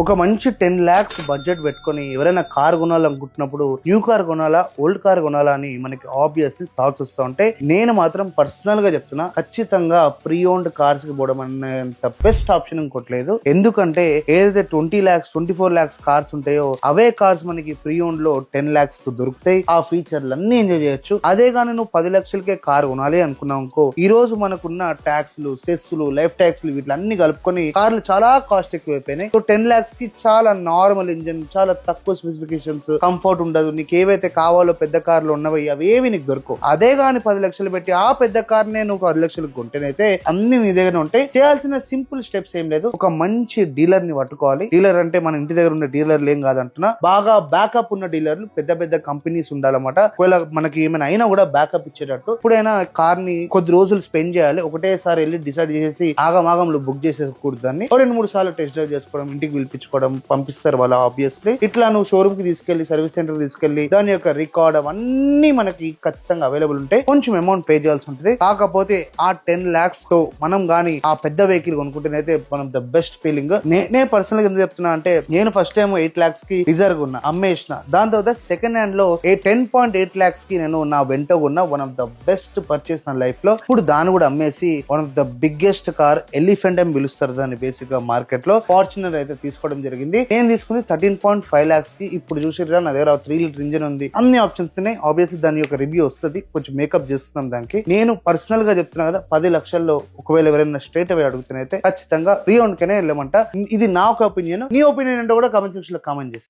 ఒక మంచి 10 lakhs budget పెట్టుకొని ఎవరైనా కార్ కొనాలనుకుంటున్నప్పుడు న్యూ కార్ కొనాలా ఓల్డ్ కార్ కొనాలా అని మనకి ఆబ్వియస్లీ థాట్స్ వస్తూ ఉంటాయి. నేను మాత్రం పర్సనల్ గా చెప్తున్నా, ఖచ్చితంగా ప్రీ ఓన్డ్ కార్స్ కి పోవడం అనేంత బెస్ట్ ఆప్షన్ ఇంకోట్లేదు. ఎందుకంటే ఏదైతే 20 lakhs 24 lakhs కార్స్ ఉంటాయో అవే కార్స్ మనకి ప్రీ ఓన్డ్ లో 10 lakhs కు దొరుకుతాయి. ఆ ఫీచర్లు అన్ని ఎంజాయ్ చేయొచ్చు. అదే గానీ నువ్వు 10 లక్షలకే కార్ కొనాలి అనుకున్నావు అనుకో, ఈ రోజు మనకున్న ట్యాక్స్లు, సెస్లు, లైఫ్ ట్యాక్స్లు వీటిలన్నీ కలుపుకొని కార్లు చాలా కాస్ట్ ఎక్కువ అయిపోయినాయి. సో 10 lakhs కి చాలా నార్మల్ ఇంజిన్, చాలా తక్కువ స్పెసిఫికేషన్స్, కంఫర్ట్ ఉండదు. నీకు ఏవైతే కావాలో పెద్ద కార్లు ఉన్నవి అవేవి నీకు దొరకవు. అదే గాని 10 లక్షలు పెట్టి ఆ పెద్ద కార్ నే నువ్వు 10 లక్షలకు కొంటేనైతే అన్ని నీ దగ్గర ఉంటాయి. చేయాల్సిన సింపుల్ స్టెప్స్ ఏం లేదు. ఒక మంచి డీలర్ ని పట్టుకోవాలి. డీలర్ అంటే మన ఇంటి దగ్గర ఉన్న డీలర్లు ఏం కాదంటున్నా, బాగా బ్యాకప్ ఉన్న డీలర్లు, పెద్ద పెద్ద కంపెనీస్ ఉండాలన్నమాట. ఒకవేళ మనకి ఏమైనా అయినా కూడా బ్యాకప్ ఇచ్చేటట్టు. ఇప్పుడైనా కార్ ని కొద్ది రోజులు స్పెండ్ చేయాలి. ఒకటేసారి వెళ్ళి డిసైడ్ చేసి ఆగమాగంలో బుక్ చేసేకూడదు. దాన్ని 2-3 సార్లు టెస్ట్ డ్రైవ్ చేసుకోవడం, ఇంటికి పిలిపించుకోవడం, పంపిస్తారు వాళ్ళు ఆబ్వియస్లీ. ఇట్లా నువ్వు షోరూమ్ కి తీసుకెళ్లి, సర్వీస్ సెంటర్ కి తీసుకెళ్లి దాని యొక్క రికార్డ్ అవన్నీ మనకి ఖచ్చితంగా అవైలబుల్ ఉంటాయి. కొంచెం అమౌంట్ పే చేయాల్సి ఉంటుంది. కాకపోతే ఆ 10 lakhs తో మనం గానీ ఆ పెద్ద వెహికల్ కొనుక్కుంటేనైతే మనం ద బెస్ట్ ఫీలింగ్. నేను పర్సనల్ గా ఎందుకు చెప్తున్నా అంటే, నేను ఫస్ట్ టైం 8 lakhs కి రిజర్వ్ ఉన్నా, అమ్మేసిన. దాని తర్వాత సెకండ్ హ్యాండ్ లో 10.8 lakhs కి నేను నా వెంట ఉన్న one of the best purchase నా లైఫ్ లో. ఇప్పుడు దాన్ని కూడా అమ్మేసి one of the biggest car, elephant అని పిలుస్తారు దాన్ని బేసిక్ గా మార్కెట్ లో, ఫార్చునర్ అయితే తీసుకోవడం జరిగింది. నేను తీసుకుని 13.5 lakhs కి. ఇప్పుడు చూసిరా నా దగ్గర 3 లీటర్ ఇంజిన్ ఉంది, అన్ని ఆప్షన్స్ ఉన్నాయి. ఆబ్వియస్లీ దాని యొక్క రివ్యూ వస్తుంది, కొంచెం మేకప్ చేస్తున్నాం దానికి. నేను పర్సనల్ గా చెప్తున్నా కదా, 10 లక్షల్లో ఒకవేళ ఎవరైనా స్ట్రైట్ అవే అడుగుతున్నైతే ఖచ్చితంగా ప్రీ ఓన్ కనే వెళ్ళమంట. ఇది నా ఒక ఒపీనియన్. నీ ఒపీనియన్ అంటే కూడా కామెంట్ సెక్షన్ లో కామెంట్ చేసి